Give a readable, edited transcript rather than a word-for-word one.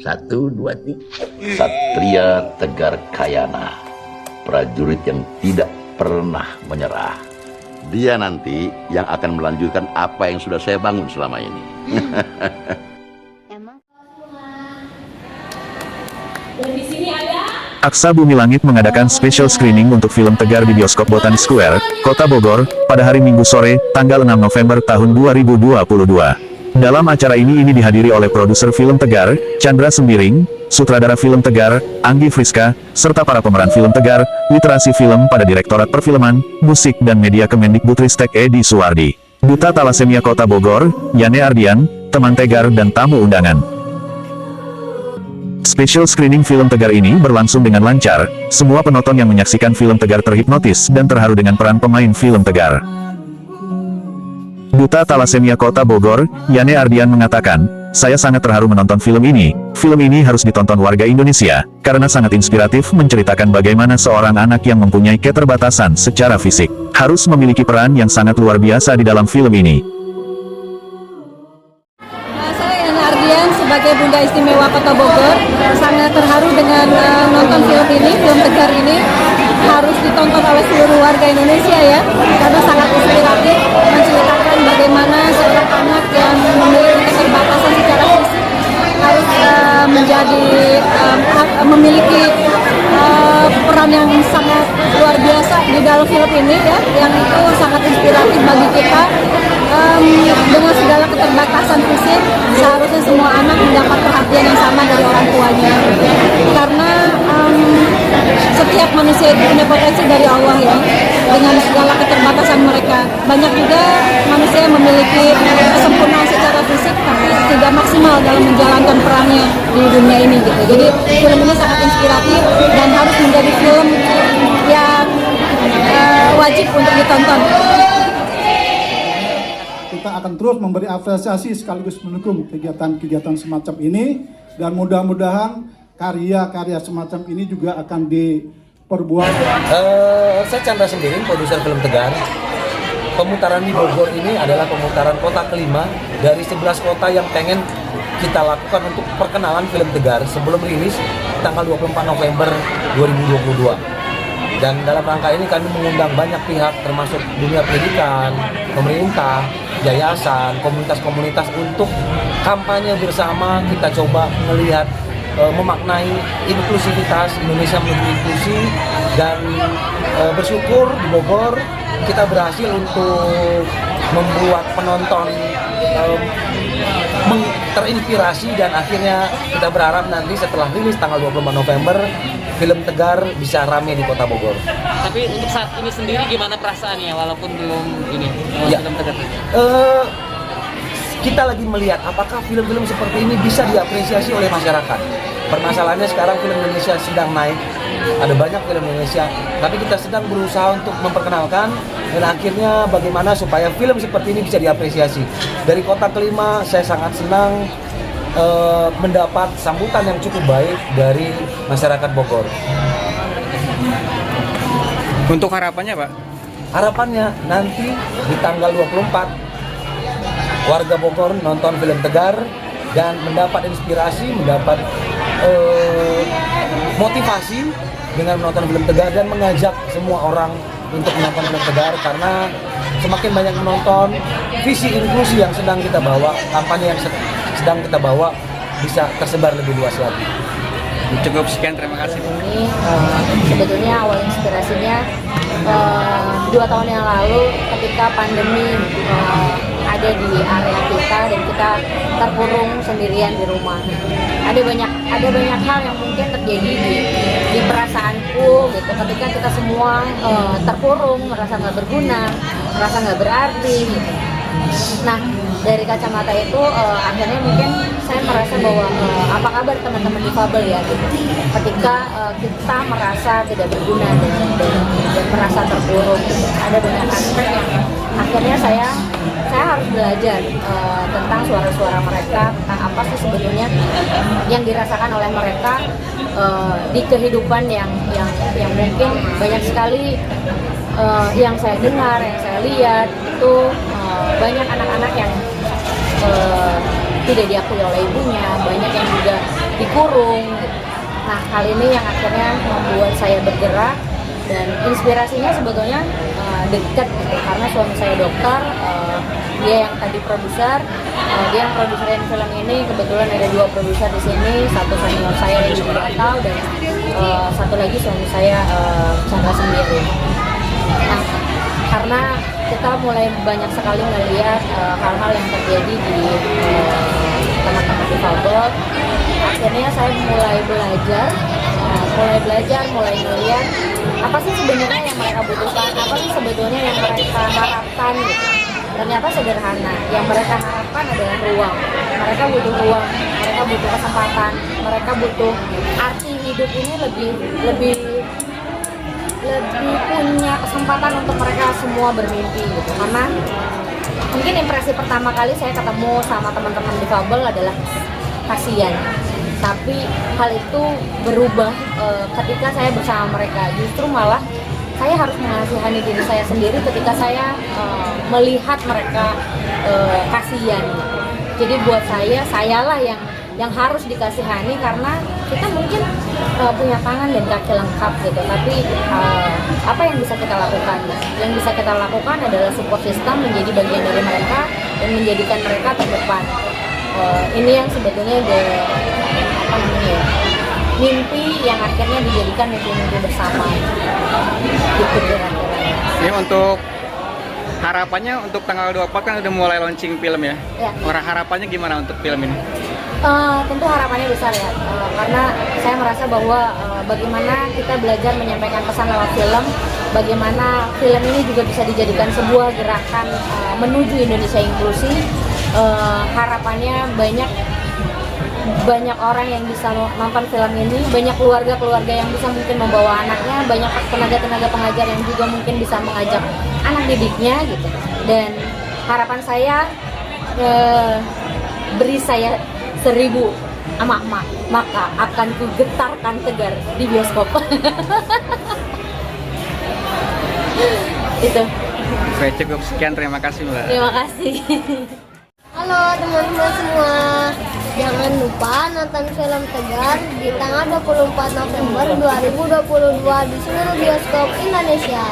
Satu, dua, tiga. Satria Tegar Kayana, prajurit yang tidak pernah menyerah. Dia nanti yang akan melanjutkan apa yang sudah saya bangun selama ini. Aksa Bumi Langit mengadakan special screening untuk film Tegar di bioskop Botani Square, Kota Bogor, pada hari Minggu sore, tanggal 6 November tahun 2022. Dalam acara ini dihadiri oleh produser film Tegar, Chandra Sembiring, sutradara film Tegar, Anggi Friska, serta para pemeran film Tegar, literasi film pada Direktorat Perfilman, Musik dan Media Kemendikbudristek Edi Suwardi, Duta Talasemia Kota Bogor, Yane Ardian, teman Tegar dan tamu undangan. Special screening film Tegar ini berlangsung dengan lancar, semua penonton yang menyaksikan film Tegar terhipnotis dan terharu dengan peran pemain film Tegar. Duta Talasemia Kota Bogor, Yane Ardian mengatakan, "Saya sangat terharu menonton film ini. Film ini harus ditonton warga Indonesia, karena sangat inspiratif menceritakan bagaimana seorang anak yang mempunyai keterbatasan secara fisik, harus memiliki peran yang sangat luar biasa di dalam film ini." Sebagai Bunda Istimewa Kota Bogor, sangat terharu dengan nonton film ini, film Tegar ini harus ditonton oleh seluruh warga Indonesia ya, karena sangat inspiratif, menceritakan bagaimana seorang anak yang memiliki keterbatasan secara fisik harus memiliki peran yang sangat luar biasa di dalam film ini ya, yang itu sangat inspiratif bagi kita. Dengan segala keterbatasan fisik, seharusnya semua anak mendapat perhatian yang sama dari orang tuanya, karena setiap manusia itu punya potensi dari Allah ya, dengan segala keterbatasan mereka. Banyak juga manusia yang memiliki kesempurnaan secara fisik tapi tidak maksimal dalam menjalankan perannya di dunia ini gitu. Jadi film ini sangat inspiratif dan harus menjadi film yang wajib untuk ditonton. Kita akan terus memberi apresiasi sekaligus mendukung kegiatan-kegiatan semacam ini, dan mudah-mudahan karya-karya semacam ini juga akan diperbuat. Saya Chandra Sembiring, produser film Tegar. Pemutaran di Bogor ini adalah pemutaran kota kelima dari 11 kota yang pengen kita lakukan untuk perkenalan film Tegar sebelum rilis tanggal 24 November 2022. Dan dalam rangka ini kami mengundang banyak pihak termasuk dunia pendidikan, pemerintah, yayasan, komunitas-komunitas untuk kampanye bersama. Kita coba melihat, memaknai inklusivitas Indonesia menuju inklusi, dan bersyukur di Bogor kita berhasil untuk membuat penonton terinspirasi, dan akhirnya kita berharap nanti setelah rilis tanggal 24 November film Tegar bisa rame di Kota Bogor. Tapi untuk saat ini sendiri gimana perasaannya walaupun belum ini film Tegar? Kita lagi melihat apakah film-film seperti ini bisa diapresiasi oleh masyarakat. Permasalahannya sekarang film Indonesia sedang naik, ada banyak film Indonesia, tapi kita sedang berusaha untuk memperkenalkan, dan akhirnya bagaimana supaya film seperti ini bisa diapresiasi. Dari kota kelima saya sangat senang mendapat sambutan yang cukup baik dari masyarakat Bogor. Untuk harapannya Pak? Harapannya nanti di tanggal 24 warga Bogor nonton film Tegar dan mendapat inspirasi, mendapat motivasi dengan menonton film Tegar, dan mengajak semua orang untuk menonton film Tegar, karena semakin banyak menonton, visi inklusi yang sedang kita bawa, kampanye yang sedang kita bawa bisa tersebar lebih luas lagi. Cukup sekian, terima kasih. Ini sebetulnya awal inspirasinya 2 tahun yang lalu ketika pandemi ada di area kita dan kita terkurung sendirian di rumah. Ada banyak hal yang mungkin terjadi di perasaanku gitu, ketika kita semua terkurung, merasa nggak berguna, merasa nggak berarti gitu. Nah, dari kacamata itu akhirnya mungkin saya merasa bahwa apa kabar teman-teman difabel ya gitu. Ketika kita merasa tidak berguna dan merasa terpuruk gitu. Ada banyak aspek yang akhirnya saya harus belajar tentang suara-suara mereka, tentang apa sih sebetulnya yang dirasakan oleh mereka di kehidupan yang mungkin banyak sekali yang saya dengar, yang saya lihat itu banyak anak-anak yang tidak diakui oleh ibunya, banyak yang juga dikurung gitu. Nah, hal ini yang akhirnya membuat saya bergerak, dan inspirasinya sebetulnya dekat gitu, karena suami saya dokter, dia yang tadi produser, dia yang produserin film ini. Kebetulan ada 2 produser di sini, satu senior saya yang juga tahu, dan satu lagi suami saya Chandra sendiri. Nah, karena kita mulai banyak sekali melihat hal-hal yang terjadi di teman-teman difabel, akhirnya saya mulai belajar, mulai melihat apa sih sebenarnya yang mereka butuhkan, apa sih sebetulnya yang mereka harapkan gitu. Ternyata sederhana, yang mereka harapkan adalah ruang. Mereka butuh ruang, mereka butuh kesempatan, mereka butuh arti hidup ini lebih punya kesempatan untuk mereka semua bermimpi gitu. Karena mungkin impresi pertama kali saya ketemu sama teman-teman difabel adalah kasihan. Tapi hal itu berubah ketika saya bersama mereka. Justru malah saya harus mengasihani diri saya sendiri ketika saya melihat mereka kasihan. Jadi buat sayalah yang harus dikasihani, karena kita mungkin punya tangan dan kaki lengkap gitu. Tapi apa yang bisa kita lakukan? Yang bisa kita lakukan adalah support system, menjadi bagian dari mereka dan menjadikan mereka terdepan. Ini yang sebetulnya mimpi yang akhirnya dijadikan mimpi-mimpi bersama gitu kira-kira. Ini untuk harapannya untuk tanggal 24 kan udah mulai launching film ya? Harapannya gimana untuk film ini? Tentu harapannya besar ya, karena saya merasa bahwa bagaimana kita belajar menyampaikan pesan lewat film, bagaimana film ini juga bisa dijadikan sebuah gerakan menuju Indonesia inklusi. Harapannya banyak orang yang bisa nonton film ini, banyak keluarga-keluarga yang bisa mungkin membawa anaknya, banyak tenaga-tenaga pengajar yang juga mungkin bisa mengajak anak didiknya gitu. Dan harapan saya, beri saya 1000 emak-emak, maka akan ku getarkan Tegar di bioskop. Itu. Oke, cukup sekian, terima kasih Mbak. Terima kasih. Halo teman-teman semua, jangan lupa nonton film Tegar di tanggal 24 November 2022 di seluruh bioskop Indonesia.